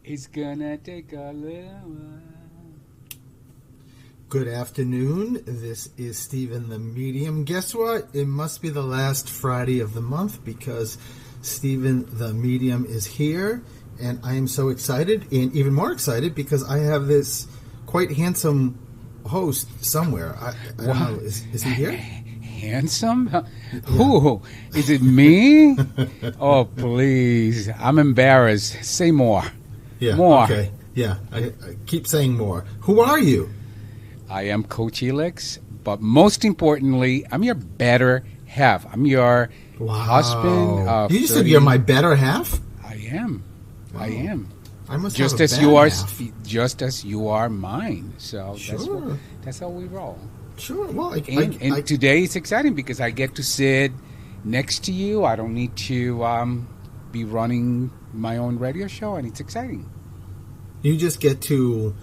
It's gonna take a little while. Good afternoon. This is Stephen the Medium. Guess what? It must be the last Friday of the month because Stephen the Medium is here, and I am so excited, and even more excited because I have this quite handsome host somewhere. I don't know. Is he here? Handsome? Who? Is it me? Oh, please. I'm embarrassed. Say more. Yeah. More. Okay. Yeah. I keep saying more. Who are you? I am Coach Elix, but most importantly, I'm your better half. I'm your husband. You just said you're my better half? I am. Wow. I am. I must just have a as bad you are, half. just as you are mine. So Sure. that's how we roll. Sure. Well, and today it's exciting because I get to sit next to you. I don't need to be running my own radio show, and it's exciting. You just get to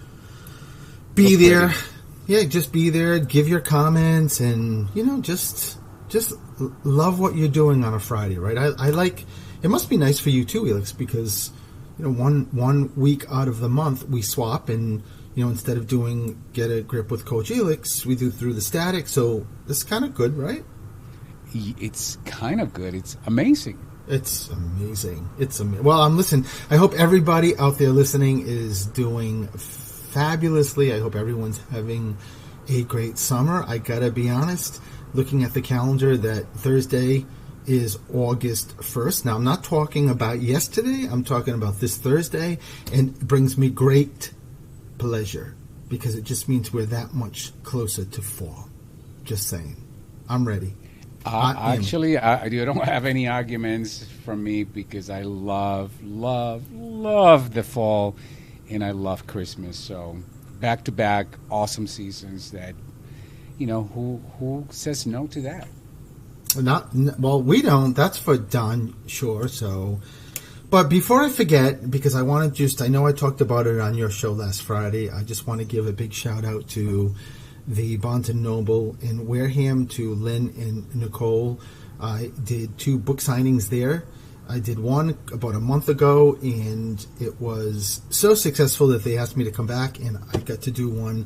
be there. Pretty. Yeah, just be there, give your comments, and just love what you're doing on a Friday, right? I like. It must be nice for you too, Elix, because one week out of the month we swap, and instead of doing Get a Grip with Coach Elix, we do Through the Static. So it's kind of good, right? It's kind of good. It's amazing. It's amazing. It's amazing. Well, listen. I hope everybody out there listening is doing fabulously. I hope everyone's having a great summer. I gotta be honest, looking at the calendar, that Thursday is August 1st. Now, I'm not talking about yesterday. I'm talking about this Thursday, and it brings me great pleasure because it just means we're that much closer to fall. Just saying. I'm ready. Actually, I don't have any arguments from me because I love the fall. And I love Christmas, so back-to-back awesome seasons that, who says no to that? Well, we don't. That's for Don, sure. So, but before I forget, because I know I talked about it on your show last Friday, I just want to give a big shout-out to the Barnes & Noble in Wareham, to Lynn and Nicole. I did 2 book signings there. I did one about a month ago, and it was so successful that they asked me to come back, and I got to do one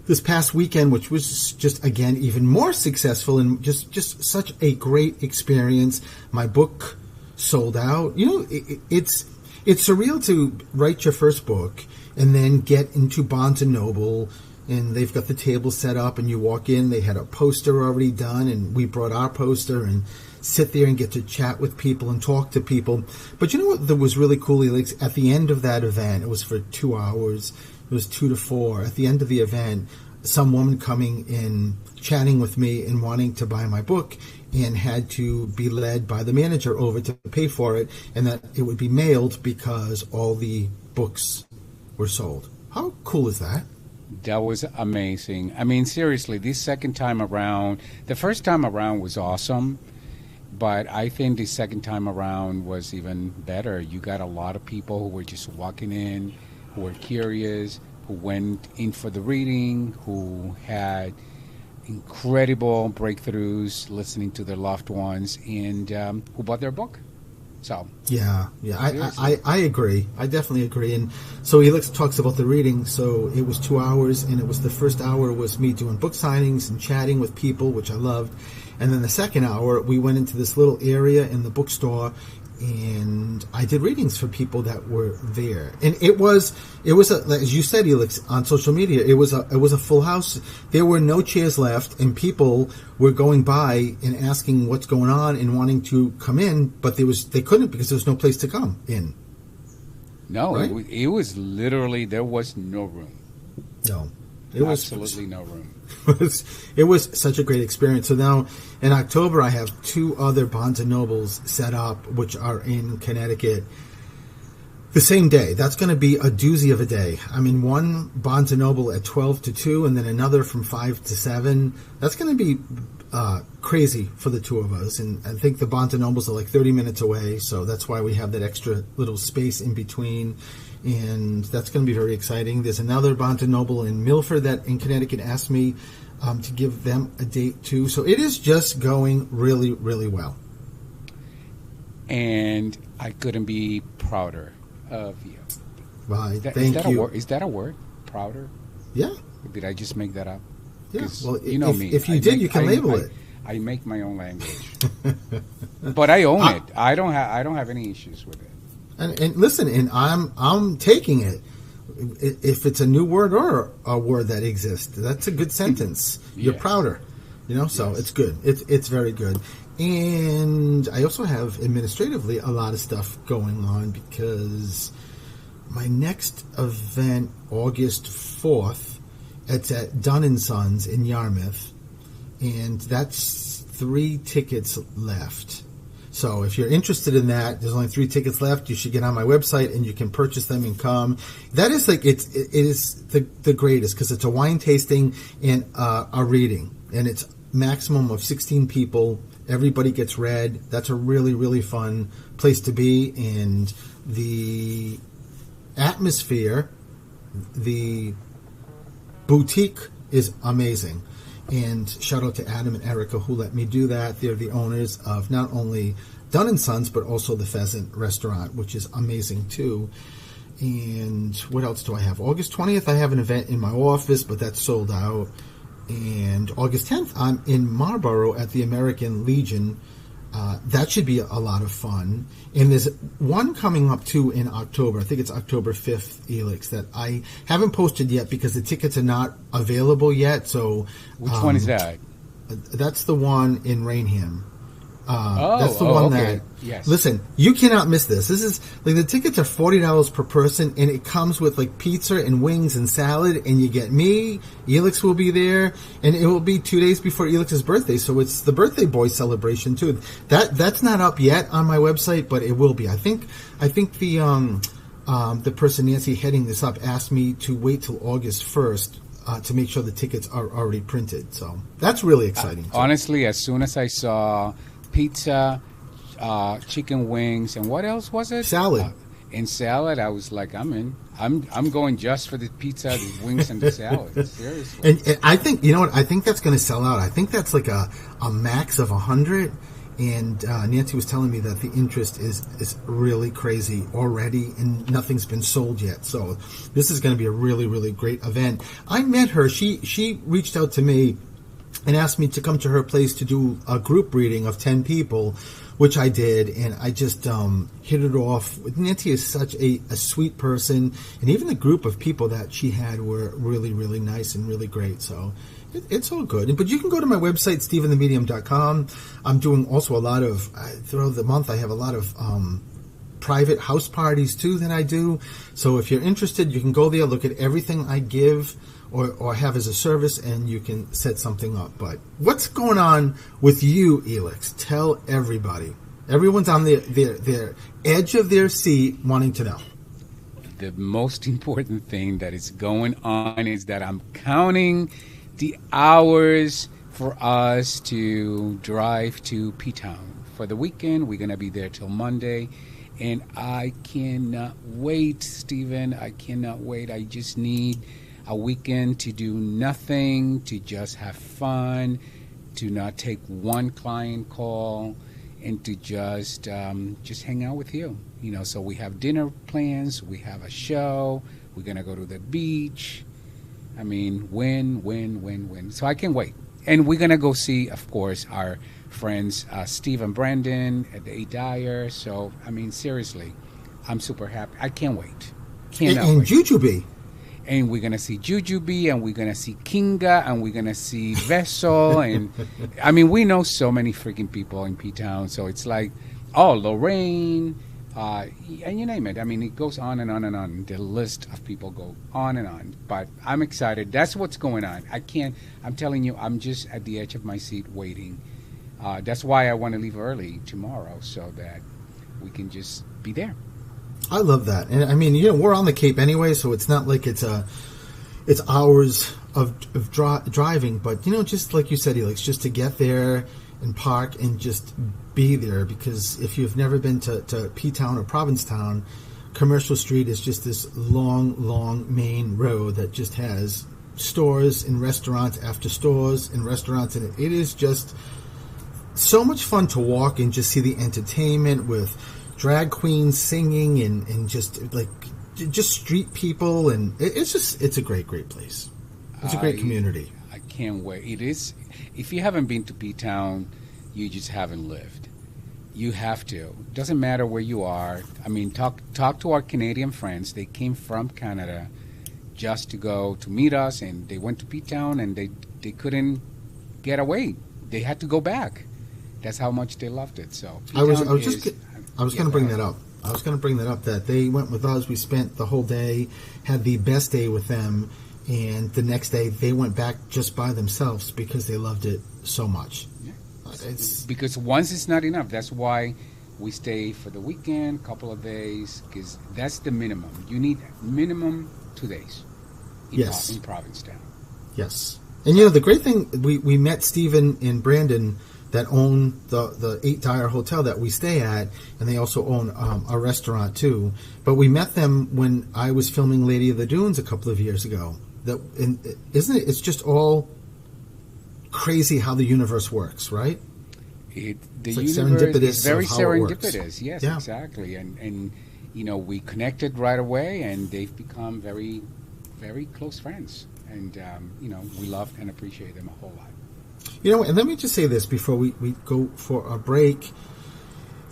this past weekend, which was just, again, even more successful and just such a great experience. My book sold out. It's surreal to write your first book and then get into Barnes & Noble, and they've got the table set up, and you walk in, they had a poster already done, and we brought our poster and sit there and get to chat with people and talk to people. But you know what was really cool, Elix? At the end of that event, it was for 2 hours, it was 2 to 4. At the end of the event, some woman coming in, chatting with me and wanting to buy my book, and had to be led by the manager over to pay for it, and that it would be mailed because all the books were sold. How cool is that? That was amazing. I mean, seriously, this second time around, the first time around was awesome. But I think the second time around was even better. You got a lot of people who were just walking in, who were curious, who went in for the reading, who had incredible breakthroughs listening to their loved ones, and who bought their book. So yeah, I agree. I definitely agree. And so Elix talks about the reading. So it was 2 hours, and it was the first hour was me doing book signings and chatting with people, which I loved. And then the second hour, we went into this little area in the bookstore, and I did readings for people that were there. And it was as you said, Elix, on social media, it was a full house. There were no chairs left, and people were going by and asking what's going on and wanting to come in, but they couldn't because there was no place to come in. No, right? it was literally, there was no room. No. Absolutely no room. It was such a great experience. So now in October, I have 2 other Barnes & Nobles set up, which are in Connecticut, the same day. That's going to be a doozy of a day. I'm in one Barnes & Noble at 12 to 2, and then another from 5 to 7. That's going to be crazy for the 2 of us. And I think the Barnes & Nobles are like 30 minutes away, so that's why we have that extra little space in between. And that's going to be very exciting. There's another Barnes & Noble in Milford that in Connecticut asked me to give them a date too. So it is just going really, really well. And I couldn't be prouder of you. Bye. Is Thank that you. Is that a word? Prouder? Yeah. Did I just make that up? Yeah. 'Cause Well, you know me. if you did, you can label it. I make my own language, but I own it. I don't have any issues with it. And listen, and I'm taking it. If it's a new word or a word that exists, that's a good sentence. You're Yes. prouder, so Yes. it's good. It's very good. And I also have administratively a lot of stuff going on because my next event, August 4th, it's at Dunn & Sons in Yarmouth, and that's 3 tickets left. So if you're interested in that, there's only 3 tickets left. You should get on my website and you can purchase them and come. That is it is the greatest because it's a wine tasting and a reading, and it's maximum of 16 people. Everybody gets read. That's a really, really fun place to be, and the atmosphere, the boutique is amazing. And shout out to Adam and Erica who let me do that. They're the owners of not only Dunn & Sons, but also the Pheasant Restaurant, which is amazing too. And what else do I have? August 20th, I have an event in my office, but that's sold out. And August 10th, I'm in Marlborough at the American Legion. That should be a lot of fun. And there's one coming up too in October. I think it's October 5th, Elix, that I haven't posted yet because the tickets are not available yet. So Which one is that? That's the one in Rainham. That's the one okay. that. Yes. Listen, you cannot miss this. This is like the tickets are $40 per person, and it comes with like pizza and wings and salad, and you get me. Elix will be there, and it will be 2 days before Elix's birthday, so it's the birthday boy celebration too. That's not up yet on my website, but it will be. I think the person Nancy heading this up asked me to wait till August 1st. To make sure the tickets are already printed, so that's really exciting. Honestly, as soon as I saw pizza, chicken wings, and what else was it? Salad. And salad, I was like, I'm in. I'm going just for the pizza, the wings, and the salad. Seriously. And I think, you know what? I think that's going to sell out. I think that's like a max of 100. And Nancy was telling me that the interest is really crazy already, and nothing's been sold yet. So this is going to be a really, really great event. I met her. She reached out to me and asked me to come to her place to do a group reading of 10 people, which I did, and I just hit it off. Nancy is such a sweet person, and even the group of people that she had were really, really nice and really great. So it's all good. But you can go to my website, stephenthemedium.com. I'm doing also a lot of, throughout the month, I have a lot of private house parties too that I do. So if you're interested, you can go there, look at everything I give or have as a service, and you can set something up. But what's going on with you, Elix? Tell everybody. Everyone's on their edge of their seat wanting to know. The most important thing that is going on is that I'm counting the hours for us to drive to P-Town. For the weekend, we're going to be there till Monday. And I cannot wait, Stephen. I cannot wait. I just need a weekend to do nothing, to just have fun, to not take one client call, and to just hang out with you. So we have dinner plans, we have a show, we're going to go to the beach. I mean, win. So I can't wait. And we're going to go see, of course, our friends Steve and Brandon at the A. Dyer. So, I mean, seriously, I'm super happy. I can't wait. And wait. Jujubee. And we're going to see Jujubee, and we're going to see Kinga, and we're going to see Vessel. And, I mean, we know so many freaking people in P-Town. So it's like, Lorraine, and you name it. I mean, it goes on and on and on. The list of people go on and on. But I'm excited. That's what's going on. I'm telling you, I'm just at the edge of my seat waiting. That's why I want to leave early tomorrow so that we can just be there. I love that. And I mean, we're on the Cape anyway, so it's not like it's hours of driving, but just like you said, Elix, just to get there and park and just be there, because if you've never been to P-Town or Provincetown, Commercial Street is just this long main road that just has stores and restaurants after stores and restaurants, and it is just so much fun to walk and just see the entertainment with drag queens singing and just just street people, and it's a great place. It's a great I community. I can't wait. It is. If you haven't been to P Town, you just haven't lived. You have to. Doesn't matter where you are. I mean, talk to our Canadian friends. They came from Canada just to go to meet us, and they went to P Town, and they couldn't get away. They had to go back. That's how much they loved it. So P I Town was just is. I was Yeah, going to go bring ahead. that up. I was going to bring that up that they went with us. We spent the whole day, had the best day with them, and the next day they went back just by themselves because they loved it so much. Yeah. It's Because once it's not enough. That's why we stay for the weekend, couple of days, because that's the minimum. You need minimum 2 days yes, in Provincetown. yes. And the great thing we met Stephen and Brandon that own the 8 Tire Hotel that we stay at, and they also own a restaurant too. But we met them when I was filming Lady of the Dunes a couple of years ago. Isn't it? It's just all crazy how the universe works, right? The It's like universe is serendipitous very of how it works. serendipitous. Yes, Yeah. exactly. And we connected right away, and they've become very, very close friends. And we love and appreciate them a whole lot. And let me just say this before we go for a break.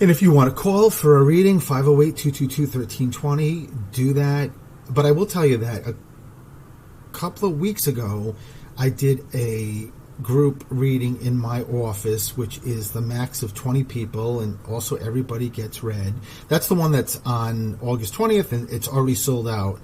And if you want to call for a reading, 508-222-1320, do that. But I will tell you that a couple of weeks ago, I did a group reading in my office, which is the max of 20 people, and also everybody gets read. That's the one that's on August 20th, and it's already sold out.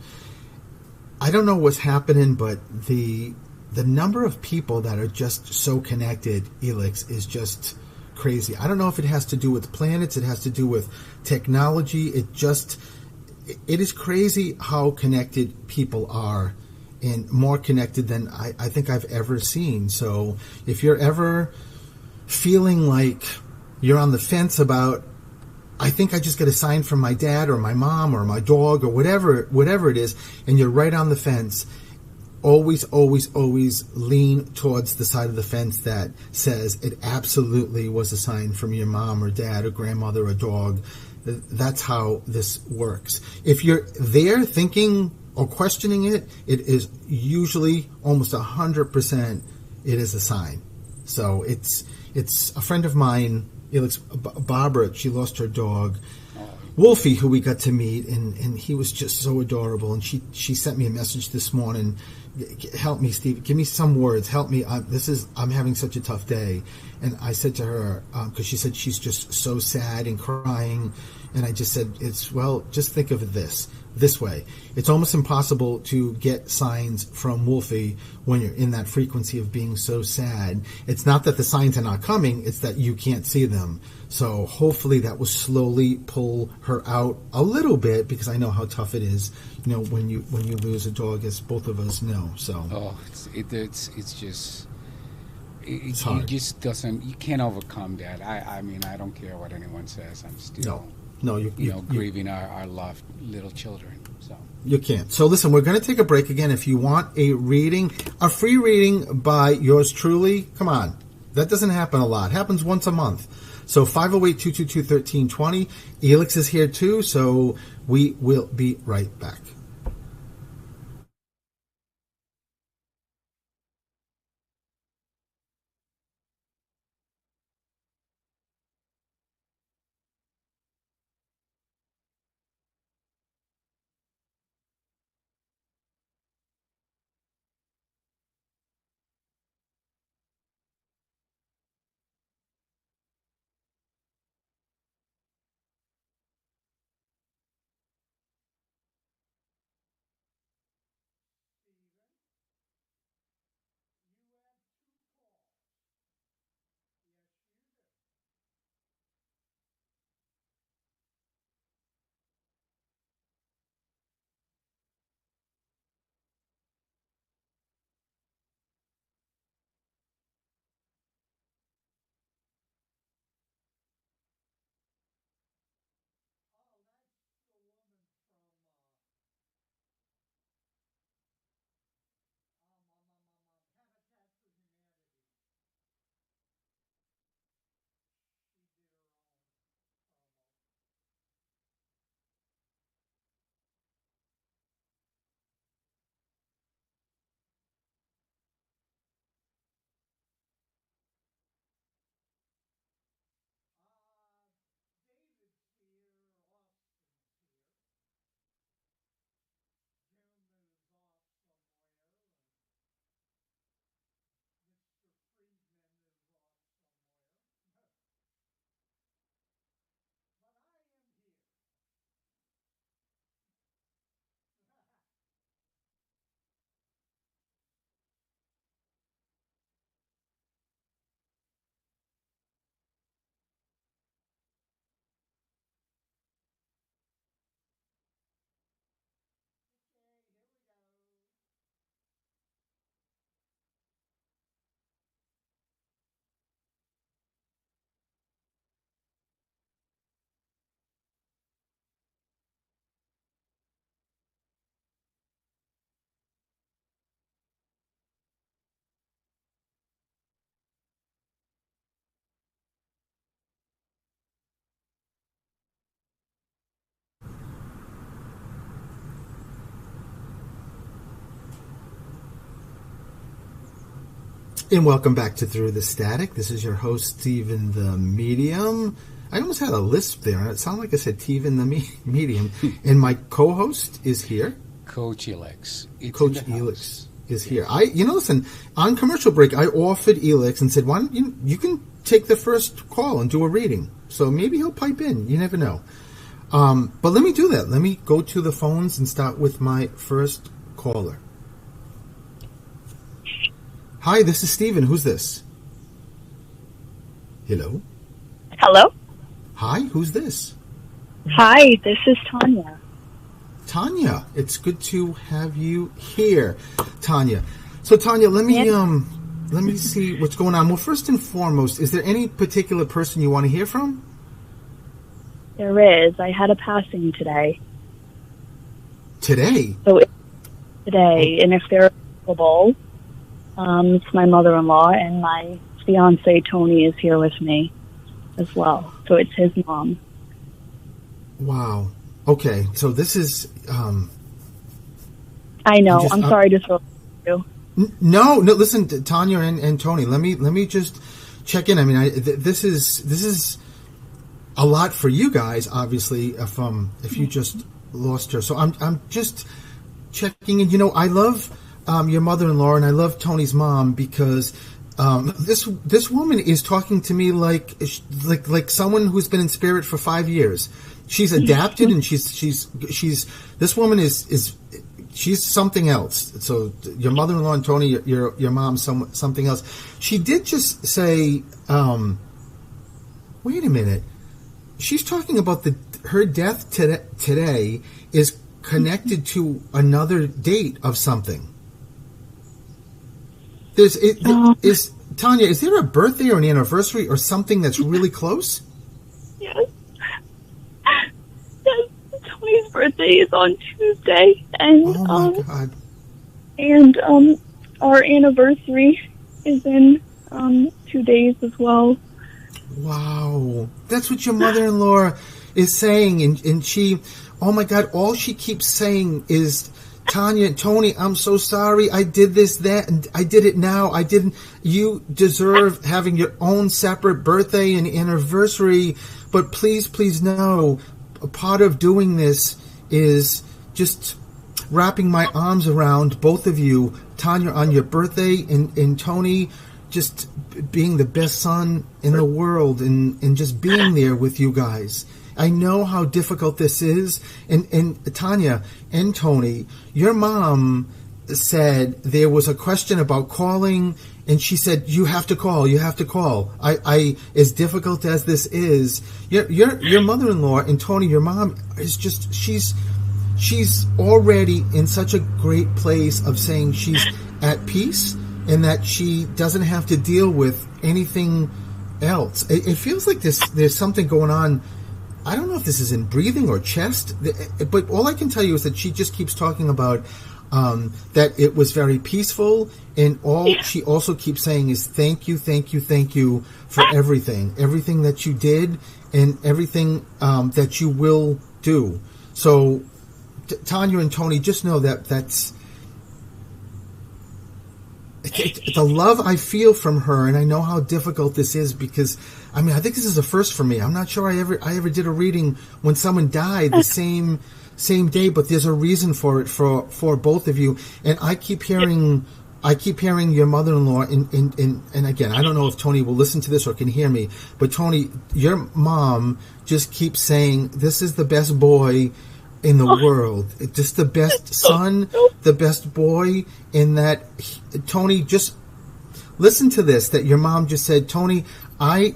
I don't know what's happening, but the number of people that are just so connected, Elix, is just crazy. I don't know if it has to do with planets, it has to do with technology. It is crazy how connected people are, and more connected than I think I've ever seen. So if you're ever feeling like you're on the fence about, I think I just got a sign from my dad or my mom or my dog or whatever it is, and you're right on the fence, always, always, always lean towards the side of the fence that says it absolutely was a sign from your mom or dad or grandmother or dog. That's how this works. If you're there thinking or questioning it, it is usually almost 100% it is a sign. So it's a friend of mine, Barbara, she lost her dog, Wolfie, who we got to meet, and he was just so adorable. And she sent me a message this morning. Help me, Steve. Give me some words. Help me. I'm having such a tough day. And I said to her, because she said she's just so sad and crying. And I just said, just think of it this way. It's almost impossible to get signs from Wolfie when you're in that frequency of being so sad. It's not that the signs are not coming, it's that you can't see them. So hopefully that will slowly pull her out a little bit, because I know how tough it is, when you lose a dog, as both of us know. So It's just it's you hard. just doesn't you can't overcome that. I mean, I don't care what anyone says. I'm still No, you grieving our loved little children. So you can't. So listen, we're going to take a break again. If you want a reading, a free reading by yours truly, come on. That doesn't happen a lot. It happens once a month. So 508-222-1320. Elix is here too, so we will be right back. And welcome back to Through the Static. This is your host, Stephen the Medium. I almost had a lisp there. It sounded like I said Stephen the Medium. And my co-host is here. Coach Elix. Coach Elix is here. Listen, on commercial break, I offered Elix and said, why don't you can take the first call and do a reading. So maybe he'll pipe in. You never know. But let me do that. Let me go to the phones and start with my first caller. Hi, this is Stephen. Who's this? Hello? Hello? Hi, who's this? Hi, this is Tanya. Tanya, it's good to have you here, Tanya. So, Tanya, let me see what's going on. Well, first and foremost, is there any particular person you want to hear from? There is. I had a passing today. Today? Today, and if they're available, it's my mother-in-law, and my fiance Tony is here with me as well. So it's his mom. Wow. Okay, so this is. I know. I'm sorry to throw you. No. Listen, Tanya and Tony. Let me just check in. I mean, this is a lot for you guys, obviously. If you just lost her, so I'm just checking in. I love your mother-in-law, and I love Tony's mom because this woman is talking to me like someone who's been in spirit for 5 years. She's adapted, and she's this woman is she's something else. So your mother-in-law and Tony, your mom, something else. She did just say, wait a minute. She's talking about her death today is connected to another date of something. Is Tanya, is there a birthday or an anniversary or something that's really close? Yes. Tony's birthday is on Tuesday, and oh my God. And our anniversary is in 2 days as well. Wow, that's what your mother-in-law is saying, and she, oh my God, all she keeps saying is, Tanya, Tony, I'm so sorry. I did this, that, and I did it now. I didn't. You deserve having your own separate birthday and anniversary, but please know, a part of doing this is just wrapping my arms around both of you, Tanya, on your birthday, and Tony, just being the best son in the world and just being there with you guys. I know how difficult this is. And Tanya and Tony, your mom said there was a question about calling, and she said, you have to call. I as difficult as this is, your mother-in-law and Tony, your mom, is just, she's already in such a great place of saying she's at peace and that she doesn't have to deal with anything else. It feels like there's something going on. I don't know if this is in breathing or chest, but all I can tell you is that she just keeps talking about that it was very peaceful, and all she also keeps saying is thank you for everything that you did and everything that you will do. So, Tanya and Tony, just know that's the love I feel from her, and I know how difficult this is because, I mean, I think this is a first for me. I'm not sure I ever did a reading when someone died the same day, but there's a reason for it for both of you. And I keep hearing your mother-in-law, and again, I don't know if Tony will listen to this or can hear me, but Tony, your mom just keeps saying, this is the best boy in the world, just the best son, the best boy, in that, Tony, just listen to this, that your mom just said, Tony, I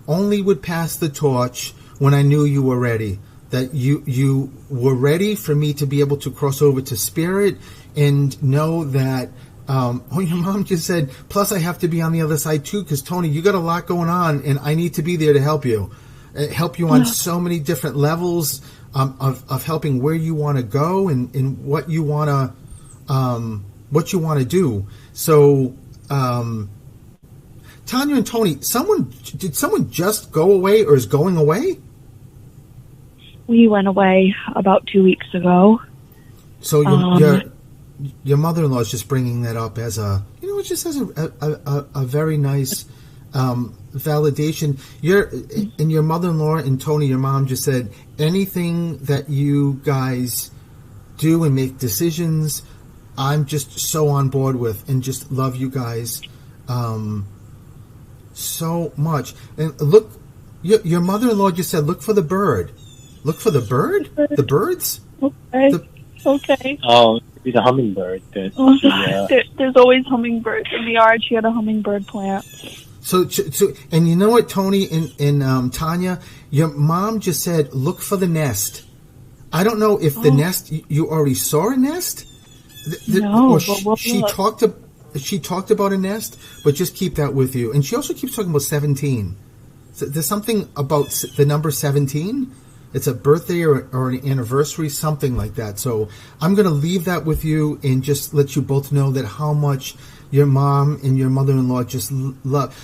only would pass the torch when I knew you were ready, that you were ready for me to be able to cross over to spirit and know that, your mom just said, plus I have to be on the other side too, because Tony, you got a lot going on and I need to be there to help you on so many different levels, of helping where you want to go and what you want to do. So, Tanya and Tony, did someone just go away or is going away? We went away about 2 weeks ago. So your mother-in-law is just bringing that up as just as a very nice validation. Your mother-in-law and Tony, your mom, just said anything that you guys do and make decisions, I'm just so on board with, and just love you guys so much. And look, your mother-in-law just said, look for the bird. Look for the bird? The birds? Okay. Okay. Oh, it's a hummingbird. There's always hummingbirds in the yard. She had a hummingbird plant. So, and you know what, Tony and Tanya, your mom just said, look for the nest. I don't know if the nest, you already saw a nest? No, she talked about a nest, but just keep that with you. And she also keeps talking about 17. So there's something about the number 17. It's a birthday or an anniversary, something like that. So I'm going to leave that with you and just let you both know that how much your mom and your mother-in-law just love.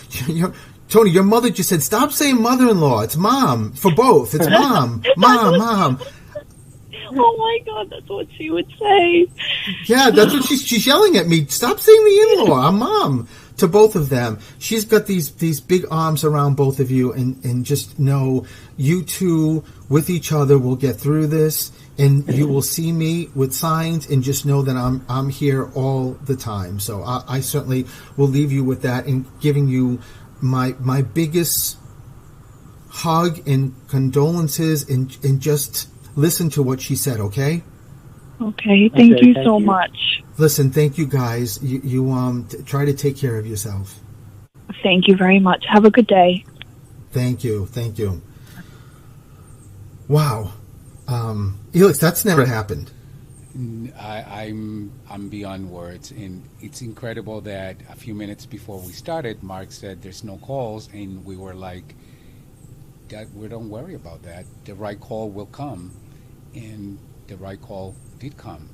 Tony, your mother just said, stop saying mother-in-law. It's mom for both. It's mom, mom. Oh my God, that's what she would say. Yeah, that's what she's yelling at me. Stop saying the in-law. I'm mom to both of them. She's got these big arms around both of you, and just know you two with each other will get through this, and you will see me with signs, and just know that I'm here all the time. So I certainly will leave you with that, and giving you my biggest hug and condolences, and just listen to what she said, okay? Okay, thank you so much. Listen, thank you guys. You try to take care of yourself. Thank you very much. Have a good day. Thank you. Wow. Felix, that's never happened. I'm beyond words, and it's incredible that a few minutes before we started, Mark said there's no calls, and we were like, we don't worry about that. The right call will come, and the right call did come.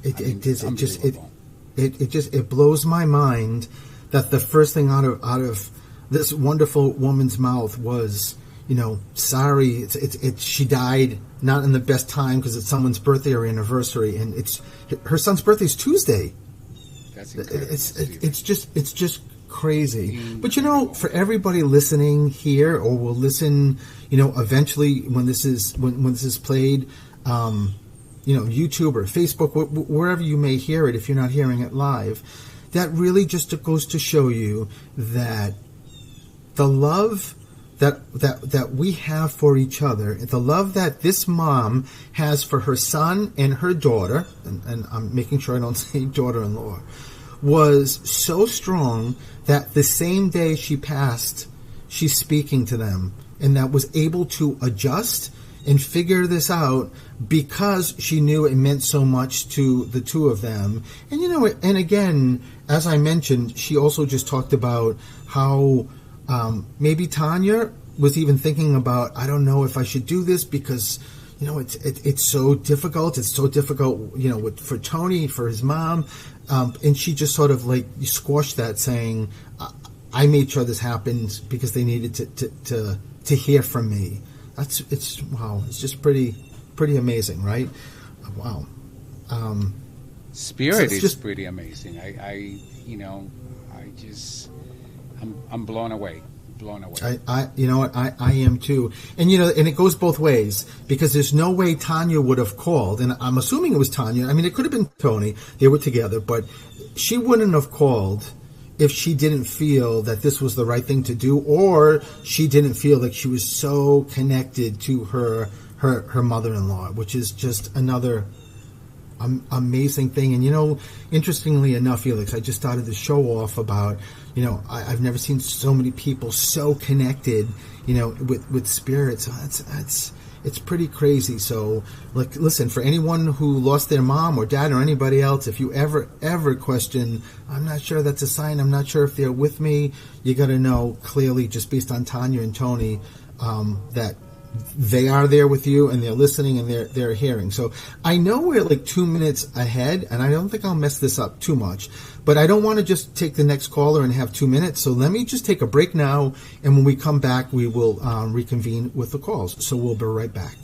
It blows my mind that the first thing out of this wonderful woman's mouth was, sorry, she died not in the best time because it's someone's birthday or anniversary, and her son's birthday is Tuesday. That's incredible. It's just crazy. But for everybody listening here, or will listen, eventually when this is played, YouTube or Facebook, wherever you may hear it, if you're not hearing it live, that really just goes to show you that the love that we have for each other, the love that this mom has for her son and her daughter, and I'm making sure I don't say daughter-in-law, was so strong that the same day she passed, she's speaking to them, and that was able to adjust and figure this out because she knew it meant so much to the two of them. And and again, as I mentioned, she also just talked about how maybe Tanya was even thinking about, I don't know if I should do this because it's so difficult. It's so difficult, for Tony, for his mom. And she just sort of like squashed that, saying, I made sure this happened because they needed to hear from me. Wow. It's just pretty amazing, right? Wow. Spirit is just pretty amazing. I'm blown away. I am too. And and it goes both ways, because there's no way Tanya would have called, and I'm assuming it was Tanya. I mean, it could have been Tony. They were together, but she wouldn't have called if she didn't feel that this was the right thing to do, or she didn't feel like she was so connected to her mother-in-law, which is just another amazing thing. And interestingly enough, Felix, I just started the show off about, I've never seen so many people so connected, with spirit. So it's pretty crazy. So, listen, for anyone who lost their mom or dad or anybody else, if you ever question, I'm not sure that's a sign, I'm not sure if they're with me, you got to know clearly, just based on Tanya and Tony, that they are there with you, and they're listening, and they're hearing. So I know we're like 2 minutes ahead, and I don't think I'll mess this up too much, but I don't want to just take the next caller and have 2 minutes. So let me just take a break now, and when we come back, we will reconvene with the calls. So we'll be right back.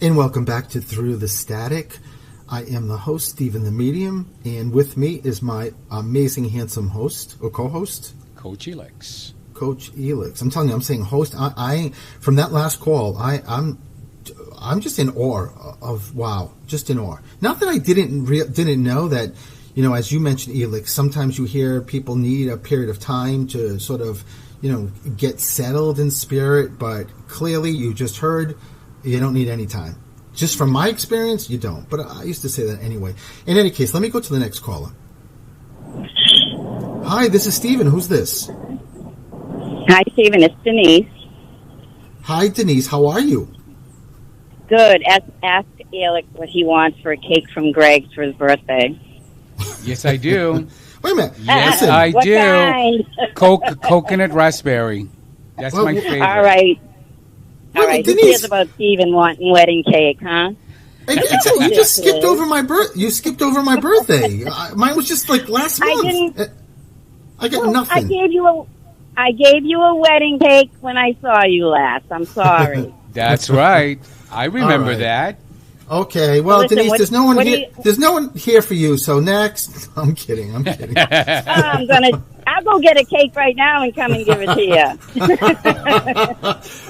And welcome back to Through the Static. I am the host, Stephen the Medium, and with me is my amazing, handsome host, or co-host? Coach Elix. Coach Elix. I'm telling you, I'm saying host. I from that last call, I'm just in awe of, wow, just in awe. Not that I didn't know that, you know, as you mentioned, Elix, sometimes you hear people need a period of time to sort of, you know, get settled in spirit, but clearly you just heard you don't need any time. Just from my experience, you don't. But I used to say that anyway. In any case, let me go to the next caller. Hi, this is Stephen. Who's this? Hi, Stephen. It's Denise. Hi, Denise. How are you? Good. Ask Alex what he wants for a cake from Greg's for his birthday. Yes, I do. Wait a minute. Yes, Listen. I What do. kind? Coconut raspberry. That's my favorite. All right. Wait a minute, Who Denise. cares about Stephen wanting wedding cake, huh? You just skipped over my You skipped over my birthday. Mine was just like last I month. didn't. I got Well, nothing. I gave you a wedding cake when I saw you last. I'm sorry. That's right. I remember All right. that. Okay, well, Listen, Denise, what- there's no one what do here. you- There's no one here for you. So next, I'm kidding. I'll go get a cake right now and come and give it to you.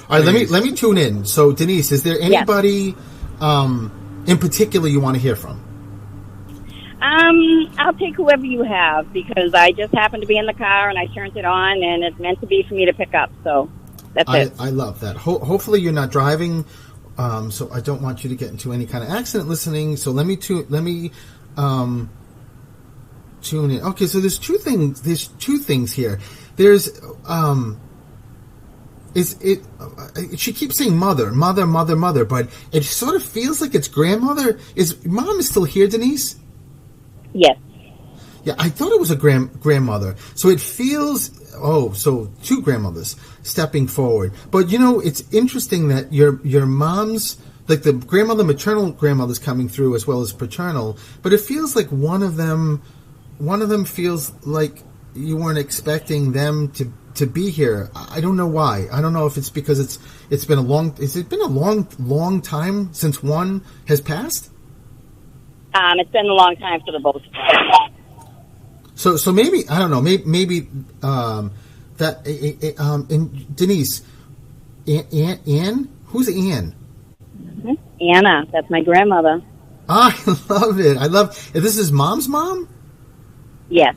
All right, let me tune in. So, Denise, is there anybody in particular you want to hear from? I'll take whoever you have because I just happened to be in the car and I turned it on and it's meant to be for me to pick up. So that's it. I love that. Hopefully, you're not driving, so I don't want you to get into any kind of accident listening. So let me tune in. Okay, so there's two things. There's two things here. There's she keeps saying mother, but it sort of feels like it's grandmother. Is mom is still here, Denise? Yes. Yeah, I thought it was a grandmother. So it feels, so two grandmothers stepping forward. But, you know, it's interesting that your mom's, like the maternal grandmother's coming through as well as paternal, but it feels like one of them feels like you weren't expecting them to be here. I don't know why. I don't know if it's because it's been a long time since one has passed? It's been a long time for the both of us. So maybe I don't know. Maybe that. And Denise, Ann, who's Ann? Mm-hmm. Anna, that's my grandmother. I love it. This is mom's mom. Yes.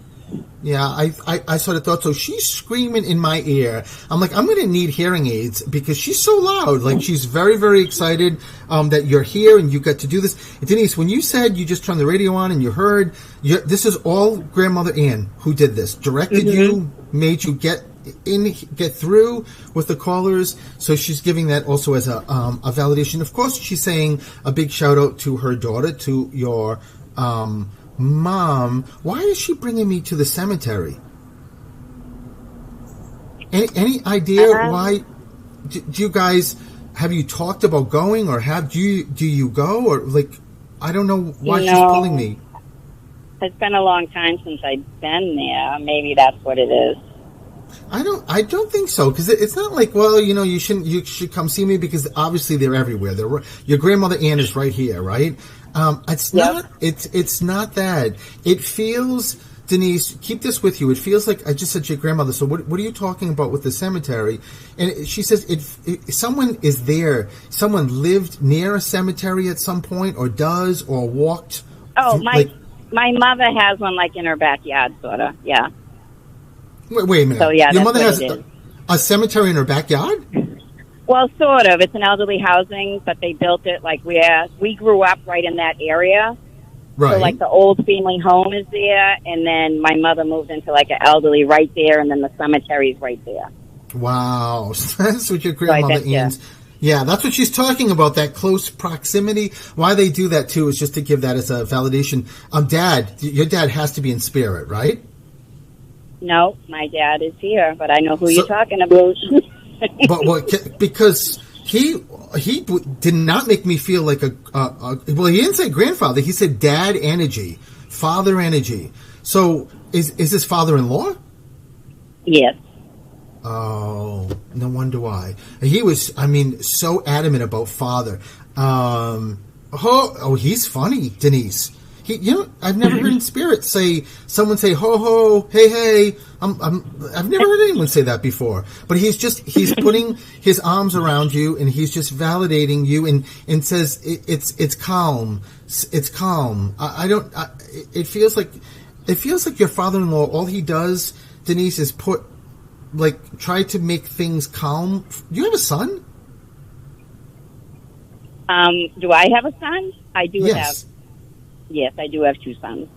Yeah, I sort of thought so. She's screaming in my ear. I'm like, I'm going to need hearing aids because she's so loud. Like, she's very, very excited that you're here and you got to do this. Denise, when you said you just turned the radio on and you heard, this is all Grandmother Ann who did this. Directed you, made you get through with the callers. So she's giving that also as a validation. Of course, she's saying a big shout out to her daughter, to your Mom, why is she bringing me to the cemetery? Any idea why? Do you guys, have you talked about going, or do you go, or like, I don't know why she's pulling me. It's been a long time since I've been there. Maybe that's what it is. I don't think so, because it's not like, well, you know, you should come see me, because obviously they're everywhere. Your grandmother Ann is right here, right? It's not that. It feels, Denise, keep this with you. It feels like I just said to your grandmother. So what are you talking about with the cemetery? And she says someone is there. Someone lived near a cemetery at some point, or does, or walked. Oh, my mother has one like in her backyard, sort of. Yeah. Wait a minute. So yeah, your that's mother what has it is. a cemetery in her backyard? Well, sort of. It's an elderly housing, but they built it like we grew up right in that area. Right. So like the old family home is there, and then my mother moved into like an elderly right there, and then the cemetery's right there. Wow. That's what your grandmother Ann's. Yeah, that's what she's talking about, that close proximity. Why they do that, too, is just to give that as a validation. Dad, your dad has to be in spirit, right? No, my dad is here, but I know who you're talking about. Because he did not make me feel like well, he didn't say grandfather. He said dad energy, father energy. So is this father-in-law? Yes. Oh, no wonder why. He was, so adamant about father. He's funny, Denise. I've never heard in spirit someone say ho ho, hey hey. I've never heard anyone say that before. But he's putting his arms around you and he's just validating you and says it's calm, it's calm. It feels like your father-in-law. All he does, Denise, is try to make things calm. Do you have a son? Do I have a son? I do yes. have. Yes, I do have two sons.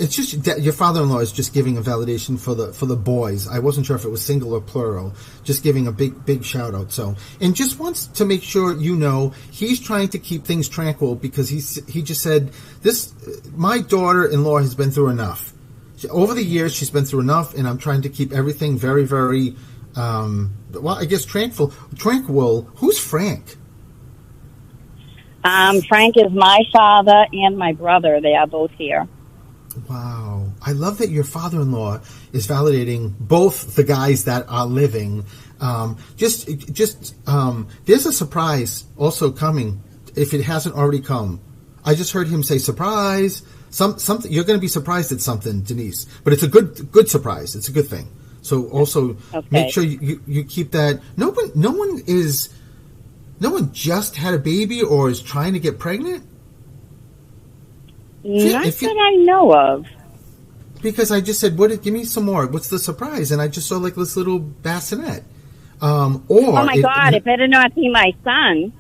It's just that your father-in-law is just giving a validation for the boys. I wasn't sure if it was single or plural. Just giving a big shout out. And just wants to make sure he's trying to keep things tranquil because he just said this. My daughter-in-law has been through enough. Over the years, she's been through enough, and I'm trying to keep everything very, very, I guess tranquil. Who's Frank? Frank is my father and my brother. They are both here. Wow. I love that your father-in-law is validating both the guys that are living. There's a surprise also coming if it hasn't already come. I just heard him say surprise. Something you're going to be surprised at something, Denise, but it's a good surprise. It's a good thing. So also make sure you keep that. No one just had a baby or is trying to get pregnant? Not that I know of. Because I just said, give me some more. What's the surprise? And I just saw this little bassinet. Oh my God, it better not be my son.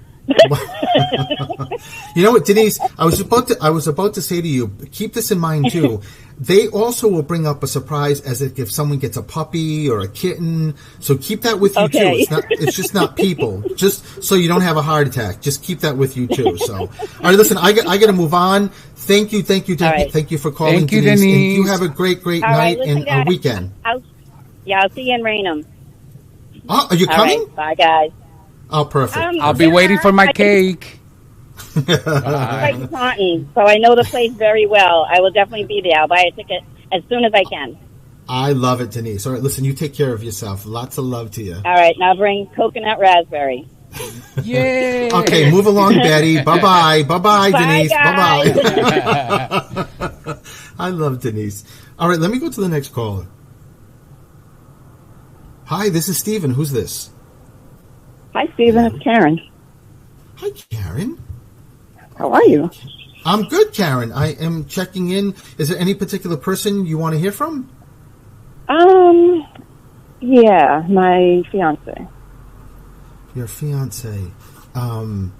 You know what, Denise? I was about to say to you, keep this in mind too. They also will bring up a surprise as if someone gets a puppy or a kitten. So keep that with you too. It's just not people. Just so you don't have a heart attack. Just keep that with you too. So, all right, listen, I got to move on. Thank you for calling. Thank you, Denise. And Denise. you have a great night and a weekend. I'll see you in Raynham. Oh, are you coming? Right, bye, guys. Oh, perfect. I'll be waiting for my cake. Right, Taunton, so I know the place very well. I will definitely be there. I'll buy a ticket as soon as I can. I love it, Denise. All right, listen, you take care of yourself. Lots of love to you. All right, now bring coconut raspberry. Yay! Okay, move along, Betty. Bye-bye. Bye-bye, Denise. Guys. Bye-bye. I love Denise. All right, let me go to the next caller. Hi, this is Stephen. Who's this? Hi, Stephen. It's Karen. Hi, Karen. How are you? I'm good, Karen. I am checking in. Is there any particular person you want to hear from? Yeah, my fiance. Your fiance. Well,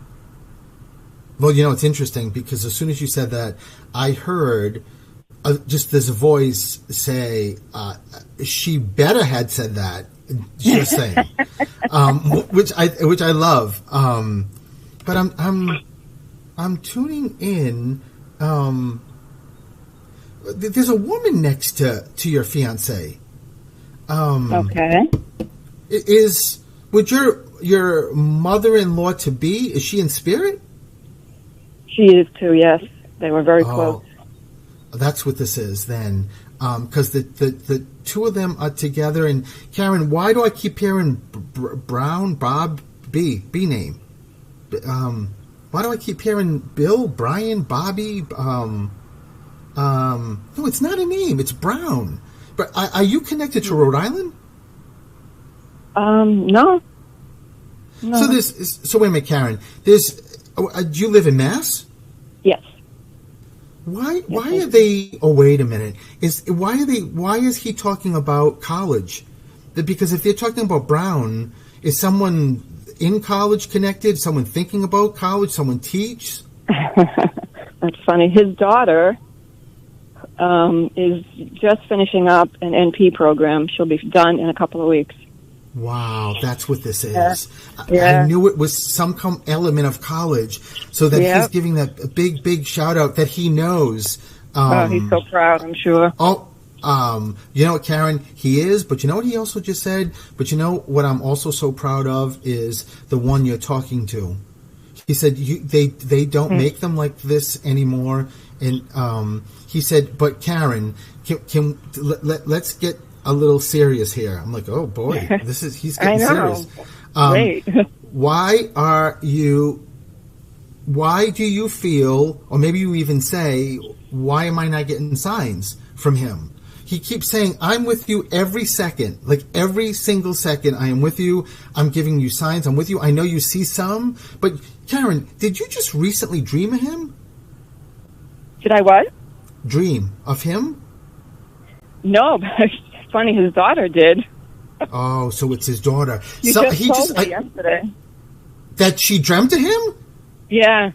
it's interesting because as soon as you said that, I heard just this voice say, she better had said that. Just saying. Which I love. But I'm tuning in. There's a woman next to your fiance. Okay. Would your mother-in-law to be? Is she in spirit? She is too. Yes, they were very close. That's what this is then, because the two of them are together. And Karen, why do I keep hearing Brown, Bob, B name? Why do I keep hearing Bill, Brian, Bobby? No, it's not a name. It's Brown. But are you connected to Rhode Island? No. So wait a minute, Karen. Do you live in Mass? Yes. Why are they? Oh, wait a minute. Why is he talking about college? Because if they're talking about Brown, is someone in college connected? Someone thinking about college? Someone teach? That's funny. His daughter is just finishing up an NP program. She'll be done in a couple of weeks. Wow, that's what this is. Yeah. I knew it was some element of college, so that he's giving that big shout out that he knows. He's so proud, I'm sure. You know what, Karen? He is, but you know what he also just said? But you know what I'm also so proud of is the one you're talking to. He said they don't make them like this anymore, and he said, but Karen, let's get a little serious here. I'm like, oh boy, he's getting serious. Great. Why are you why do you feel, or maybe you even say, why am I not getting signs from him? He keeps saying, I'm with you every second, like every single second I am with you. I'm giving you signs. I'm with you. I know you see some. But, Karen, did you just recently dream of him? Did I what? Dream of him? No, but it's funny, his daughter did. Oh, so it's his daughter. You So just told me yesterday. That she dreamt of him? Yeah.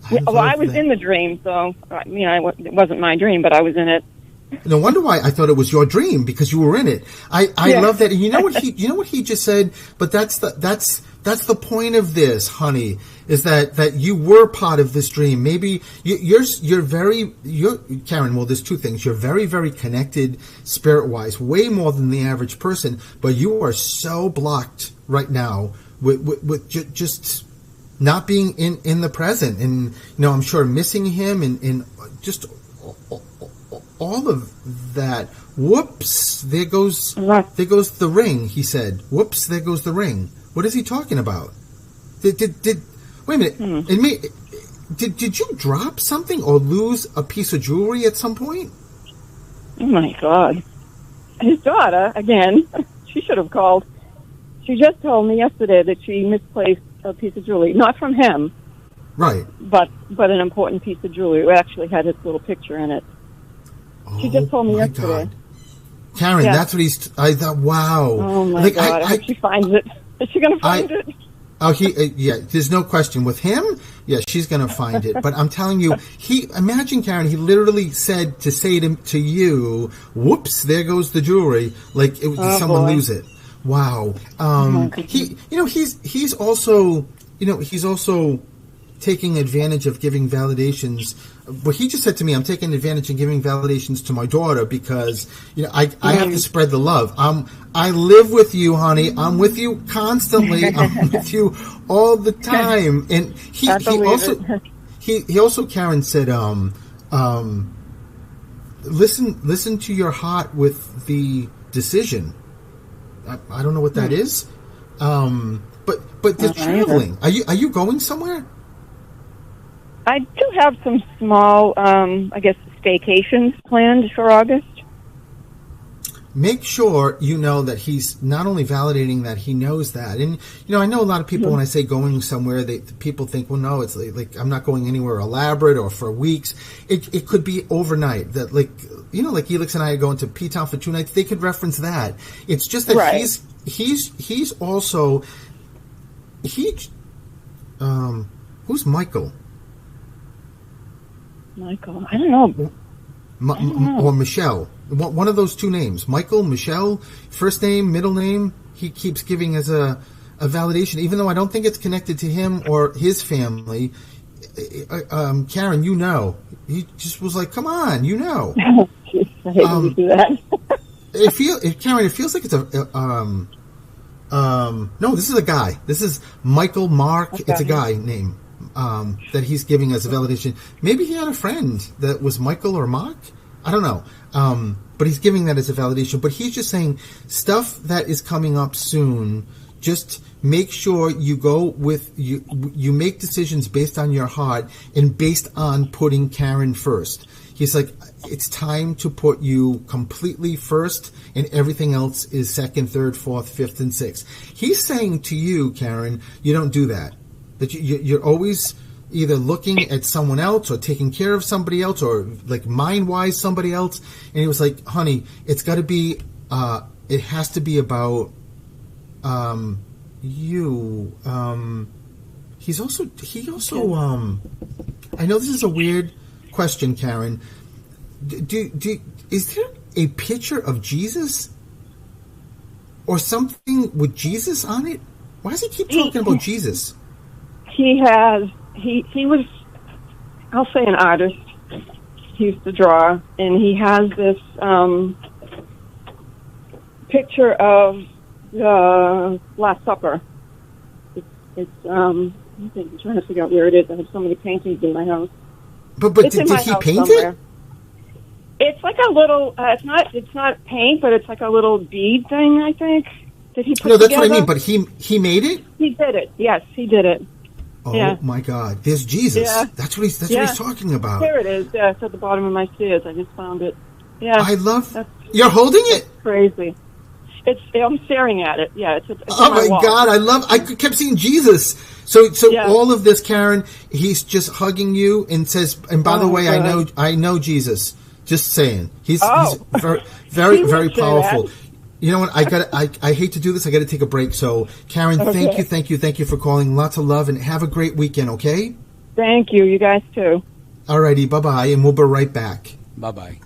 I was that. in the dream, so, it wasn't my dream, but I was in it. No wonder why I thought it was your dream, because you were in it. I love that. And you know what he just said? But that's the point of this, honey, is that you were part of this dream. Maybe you're Karen. Well, there's two things. You're very, very connected spirit wise, way more than the average person. But you are so blocked right now with just not being in the present, and I'm sure missing him and just all of that. Whoops! There goes the ring. He said, "Whoops! There goes the ring." What is he talking about? Did wait a minute? Did you drop something or lose a piece of jewelry at some point? Oh my God! His daughter again. She should have called. She just told me yesterday that she misplaced a piece of jewelry, not from him, right? But an important piece of jewelry. It actually had his little picture in it. She just told me yesterday. God. Karen, Yeah. that's what I thought, wow. Oh my God! I hope she finds it. Is she going to find it? Oh, yeah, there's no question. With him, yeah, she's going to find it. But I'm telling you, imagine, Karen, he literally said to say to you, whoops, there goes the jewelry. Like, did someone lose it? Wow. He's also taking advantage of giving validations. But he just said to me, I'm taking advantage of giving validations to my daughter because, I have to spread the love. I live with you, honey. I'm with you constantly. I'm with you all the time. And he also, Karen said, listen to your heart with the decision. I don't know what that is. But the traveling. Are you going somewhere? I do have some small, staycations planned for August. Make sure you know that he's not only validating that, he knows that. And, I know a lot of people, when I say going somewhere, people think, well, no, it's like I'm not going anywhere elaborate or for weeks. It could be overnight. That, like Elix and I are going to P-Town for 2 nights. They could reference that. It's just that he's also, who's Michael? Michael, I don't know. Or Michelle. One of those two names. Michael, Michelle, first name, middle name. He keeps giving as a validation, even though I don't think it's connected to him or his family. Karen, he just was like, come on, I hate when you do that. Karen, it feels like it's no, this is a guy. This is Michael Mark. Okay. It's a guy name. That he's giving as a validation. Maybe he had a friend that was Michael or Mark. I don't know. But he's giving that as a validation. But he's just saying stuff that is coming up soon. Just make sure you go with you make decisions based on your heart and based on putting Karen first. He's like, it's time to put you completely first, and everything else is second, third, fourth, fifth, and sixth. He's saying to you, Karen, you don't do that. That you're always either looking at someone else or taking care of somebody else or like mind-wise somebody else. And he was like, honey, it's got to be, it has to be about you. He also, I know this is a weird question, Karen. Is there a picture of Jesus or something with Jesus on it? Why does he keep talking about Jesus? He was, I'll say, an artist. He used to draw, and he has this picture of the Last Supper. It's I'm trying to figure out where it is. I have so many paintings in my house. But did he paint somewhere. It? It's like a little. It's not paint, but it's like a little bead thing, I think. Did he put No, that's together? what I mean. But he made it. He did it. Yes, he did it. Oh my God! There's Jesus. Yeah. That's what he's talking about. Here it is. Yeah, it's at the bottom of my stairs. I just found it. Yeah. I love. You're holding it. Crazy. I'm staring at it. Yeah. It's oh my wall. God! I kept seeing Jesus. So all of this, Karen, he's just hugging you and says, and by the way, God. I know Jesus. Just saying, he's very, very, very powerful. You know what? I hate to do this. I got to take a break. So, Karen, thank you for calling. Lots of love and have a great weekend. Okay. Thank you. You guys too. Alrighty. Bye bye, and we'll be right back. Bye bye.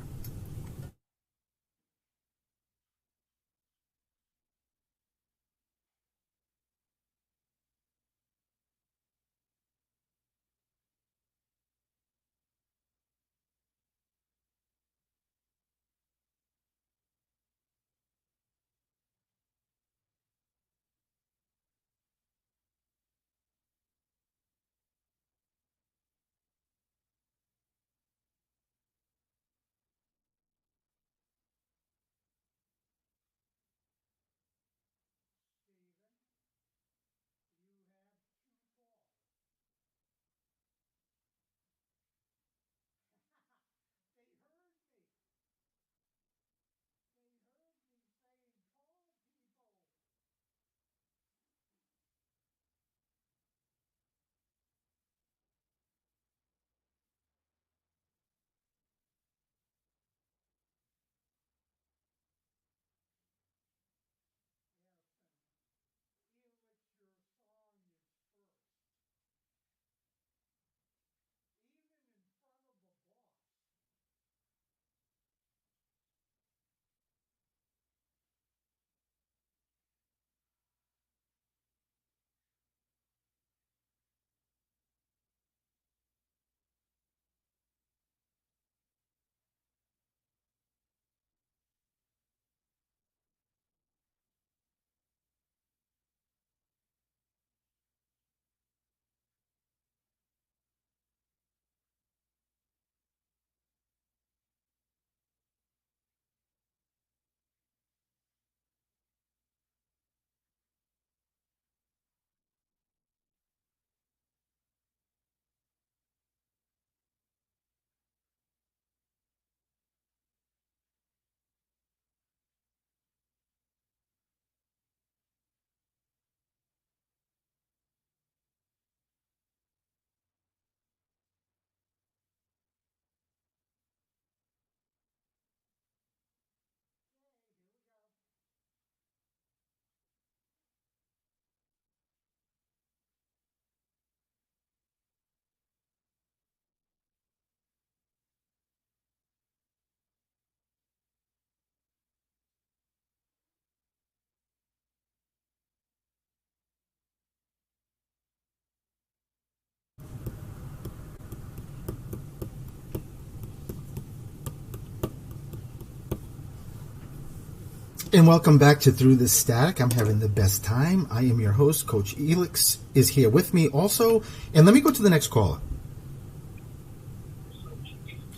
And welcome back to Through the Static. I'm having the best time. I am your host. Coach Elix is here with me also. And let me go to the next caller.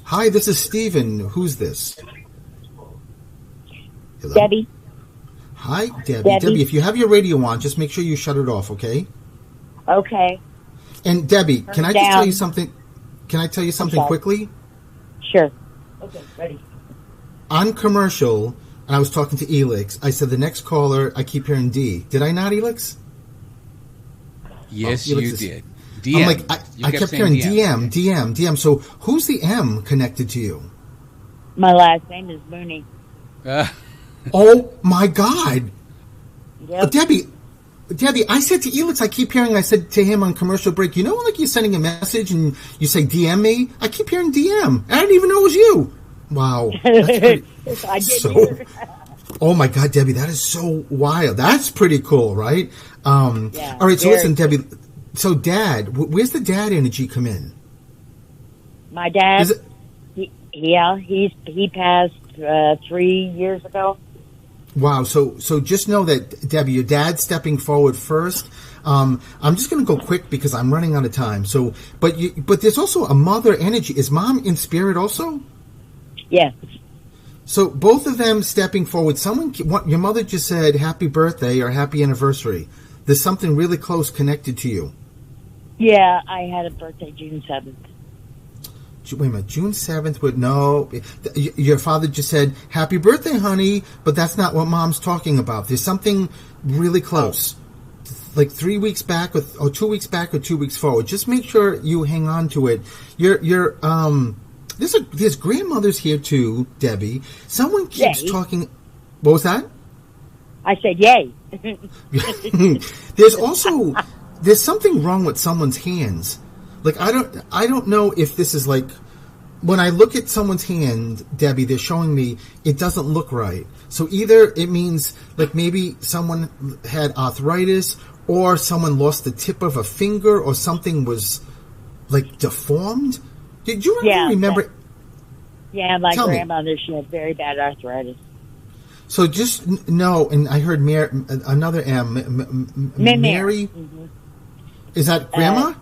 Hi, this is Steven. Who's this? Hello? Debbie. Hi, Debbie. Debbie, if you have your radio on, just make sure you shut it off, okay? Okay. And Debbie, can I just tell you something? Can I tell you something quickly? Sure. Okay, ready. On commercial, and I was talking to Elix, I said the next caller, I keep hearing D. Did I not, Elix? Yes, Elix you did. DM. I'm like, I kept hearing DM. So who's the M connected to you? My last name is Mooney. Oh, my God. Yep. Debbie, I said to Elix, I said to him on commercial break, you know, like you're sending a message and you say DM me? I keep hearing DM. I didn't even know it was you. Wow. That's I didn't either. Oh, my God, Debbie, that is so wild. That's pretty cool, right? Yeah, all right, so listen, Debbie. So, Dad, where's the dad energy come in? My dad, he passed 3 years ago. Wow. So just know that, Debbie, your dad's stepping forward first. I'm just going to go quick because I'm running out of time. So, but there's also a mother energy. Is Mom in spirit also? Yes. So both of them stepping forward. Your mother just said happy birthday or happy anniversary. There's something really close connected to you. Yeah, I had a birthday June 7th. Wait a minute, June 7th would no. Your father just said, "Happy birthday, honey," but that's not what Mom's talking about. There's something really close. Like 3 weeks back, or 2 weeks back, or 2 weeks forward. Just make sure you hang on to it. There's grandmothers here too, Debbie. Someone keeps talking. What was that? I said, "Yay!" There's something wrong with someone's hands. Like I don't know if this is like when I look at someone's hand, Debbie, they're showing me it doesn't look right. So either it means like maybe someone had arthritis, or someone lost the tip of a finger, or something was like deformed. Did you remember? Yeah, my grandmother, she had very bad arthritis. So just know, and I heard another M, Mary. Mm-hmm. Is that grandma?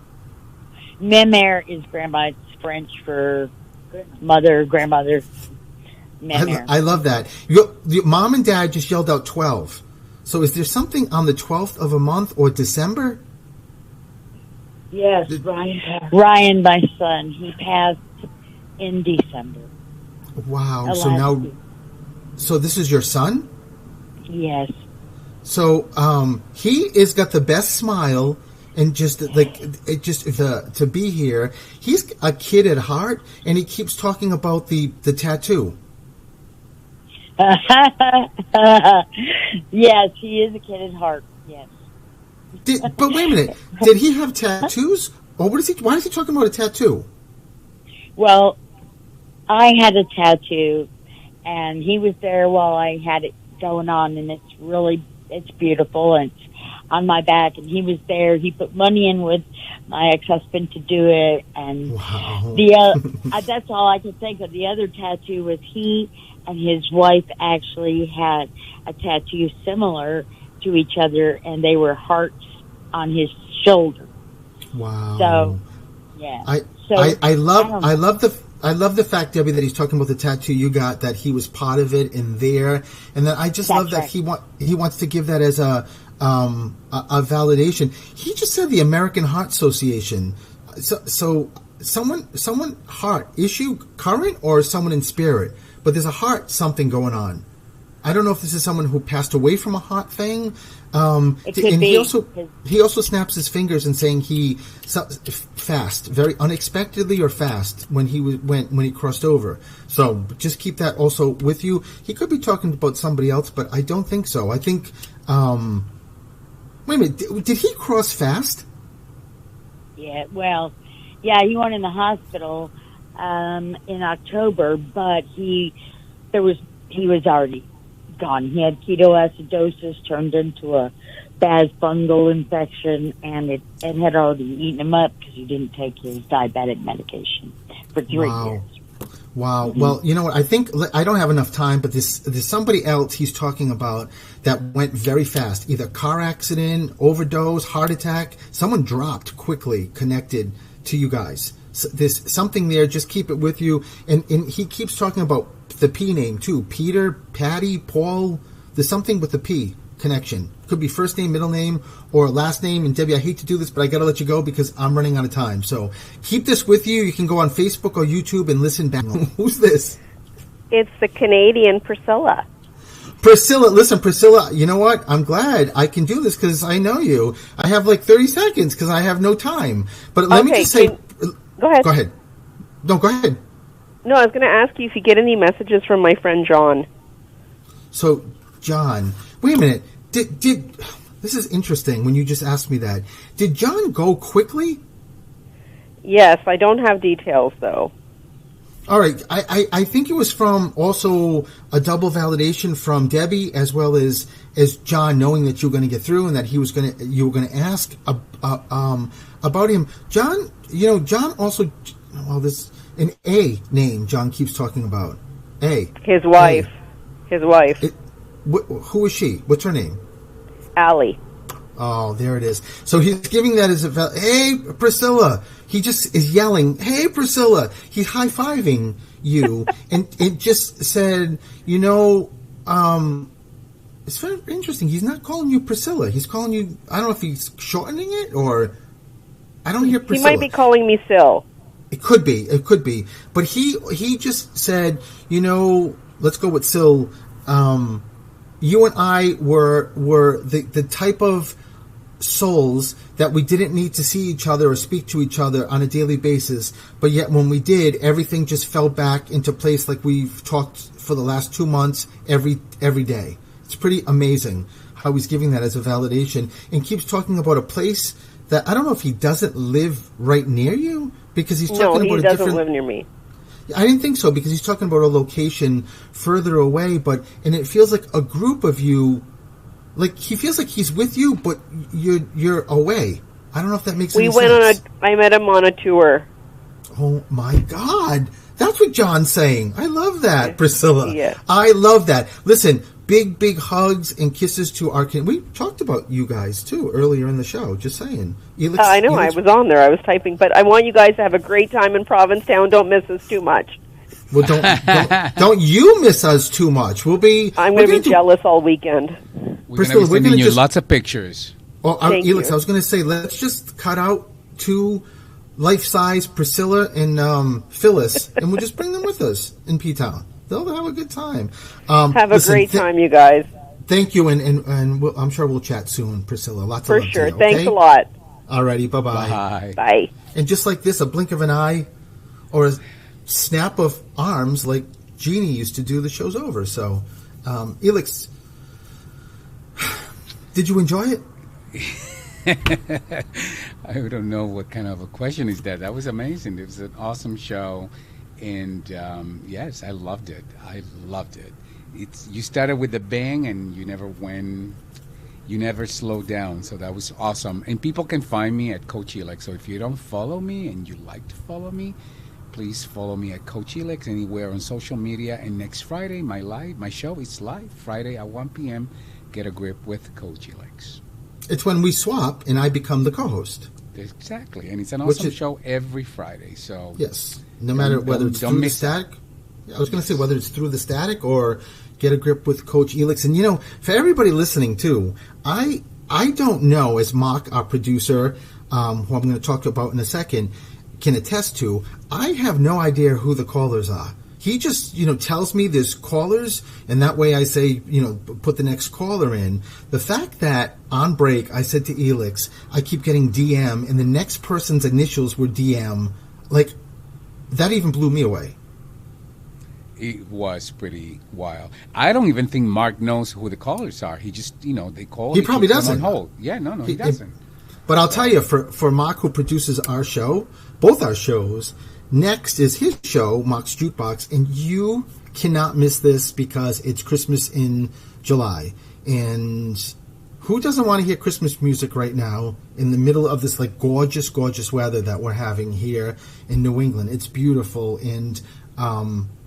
Mère is grandma. It's French for mother, grandmother. I love that. Your mom and dad just yelled out 12. So is there something on the 12th of a month or December? Yes, Ryan, my son, he passed in December. Wow. So this is your son? Yes. So he has got the best smile. And just to be here, he's a kid at heart, and he keeps talking about the tattoo. Yes, he is a kid at heart. Yes. But wait a minute, did he have tattoos, or what is he? Why is he talking about a tattoo? Well, I had a tattoo, and he was there while I had it going on, and it's beautiful, and it's on my back, and he was there. He put money in with my ex-husband to do it, and that's all I could think of. The other tattoo was he and his wife actually had a tattoo similar to each other, and they were hearts on his shoulder. Wow. So, yeah. I love the fact, Debbie, that he's talking about the tattoo you got, that he was part of it in there, and then I just love that he wants to give that as a validation. He just said the American Heart Association. So someone heart issue current, or someone in spirit, but there's a heart something going on. I don't know if this is someone who passed away from a heart thing. It could be. He also snaps his fingers and saying he fast, very unexpectedly or fast when he crossed over. So just keep that also with you. He could be talking about somebody else, but I don't think so. I think. Wait a minute. Did he cross fast? Yeah. Well, yeah. He went in the hospital in October, but he was already gone. He had ketoacidosis, turned into a Baz fungal infection, and it had already eaten him up because he didn't take his diabetic medication for 3 years. Wow. Mm-hmm. Well, you know what? I think I don't have enough time, but there's somebody else he's talking about that went very fast. Either car accident, overdose, heart attack. Someone dropped quickly connected to you guys. So there's something there. Just keep it with you. And he keeps talking about the P name too. Peter, Patty, Paul. There's something with the P connection. Could be first name, middle name, or last name. And Debbie, I hate to do this, but I got to let you go because I'm running out of time. So keep this with you. You can go on Facebook or YouTube and listen back. Who's this? It's the Canadian Priscilla. Priscilla, listen, Priscilla, you know what? I'm glad I can do this because I know you. I have like 30 seconds because I have no time. But let me just say... Go ahead. Go ahead. No, go ahead. No, I was going to ask you if you get any messages from my friend John. So, John, wait a minute. Did this is interesting when you just asked me that. Did John go quickly? Yes, I don't have details, though. All right. I think it was from also a double validation from Debbie as well as John, knowing that you were going to get through and that you were going to ask about him. John, John also, this an A name John keeps talking about. A. His wife. A. His wife. Who is she? What's her name? Allie. Oh, there it is. So he's giving that as a hey, Priscilla. He just is yelling, hey, Priscilla. He's high-fiving you. And it just said, it's very interesting. He's not calling you Priscilla. He's calling you, I don't know if he's shortening it or... I don't hear He Priscilla. might be calling me Sil. It could be. It could be. But he just said, let's go with Sil. You and I were the type of souls that we didn't need to see each other or speak to each other on a daily basis, but yet when we did, everything just fell back into place like we've talked for the last 2 months every day. It's pretty amazing how he's giving that as a validation and keeps talking about a place that I don't know if he doesn't live right near you because he's talking about a different... No, he doesn't live near me. I didn't think so because he's talking about a location further away, and it feels like a group of you. Like, he feels like he's with you, but you're away. I don't know if that makes any sense. I met him on a tour. Oh, my God. That's what John's saying. I love that, Priscilla. Yeah. I love that. Listen, big, big hugs and kisses to our... We talked about you guys, too, earlier in the show. Just saying. I know. I was on there. I was typing. But I want you guys to have a great time in Provincetown. Don't miss us too much. Well, don't you miss us too much. I'm going to be jealous all weekend. We're going to be sending you lots of pictures. Oh, Elix, I was going to say, let's just cut out 2 life-size Priscilla and Phyllis, and we'll just bring them with us in P-Town. They'll have a good time. Have a great time, you guys. Thank you, and I'm sure we'll chat soon, Priscilla. Lots of love For sure. to you, okay? Thanks a lot. Alrighty, bye-bye. Bye. Bye. And just like this, a blink of an eye or a snap of arms like Jeannie used to do, the show's over. So, Elix, did you enjoy it? I don't know what kind of a question is that. That was amazing. It was an awesome show. And, yes, I loved it. You started with a bang and you never slowed down. So that was awesome. And people can find me at Coach Elix. So if you don't follow me and you like to follow me, please follow me at Coach Elix anywhere on social media. And next Friday, my show is live. Friday at 1 p.m. Get a Grip with Coach Elix. It's when we swap and I become the co-host. Exactly. And it's an awesome show every Friday. So yes, no matter whether it's through the static. I was going to say whether it's through the static or Get a Grip with Coach Elix. And, for everybody listening, too, I don't know, as Mark, our producer, who I'm going to talk about in a second, can attest to, I have no idea who the callers are. He just, tells me there's callers, and that way I say, put the next caller in. The fact that on break I said to Elix, I keep getting DM, and the next person's initials were DM, like, that even blew me away. It was pretty wild. I don't even think Mark knows who the callers are. He just, they call. He probably doesn't. On hold. Yeah, no, he doesn't. But I'll tell you, for Mark, who produces our show, both our shows, next is his show, Mark's Jukebox, and you cannot miss this because it's Christmas in July. And who doesn't want to hear Christmas music right now in the middle of this like gorgeous, gorgeous weather that we're having here in New England? It's beautiful, and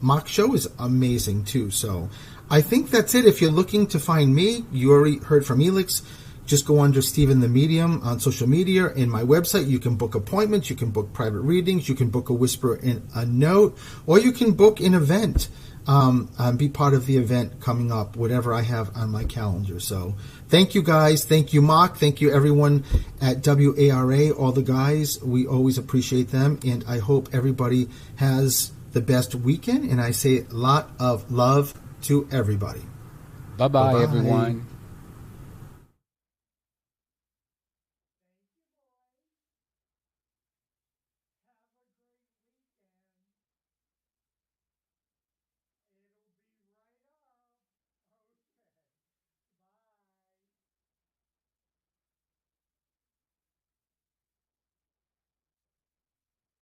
Mark's show is amazing too. So I think that's it. If you're looking to find me, you already heard from Elix. Just go under Stephen the Medium on social media and my website. You can book appointments, you can book private readings, you can book a whisper in a note, or you can book an event, be part of the event coming up, whatever I have on my calendar. So thank you guys. Thank you, Mark. Thank you, everyone at WARA, all the guys. We always appreciate them, and I hope everybody has the best weekend, and I say a lot of love to everybody. Bye-bye, everyone.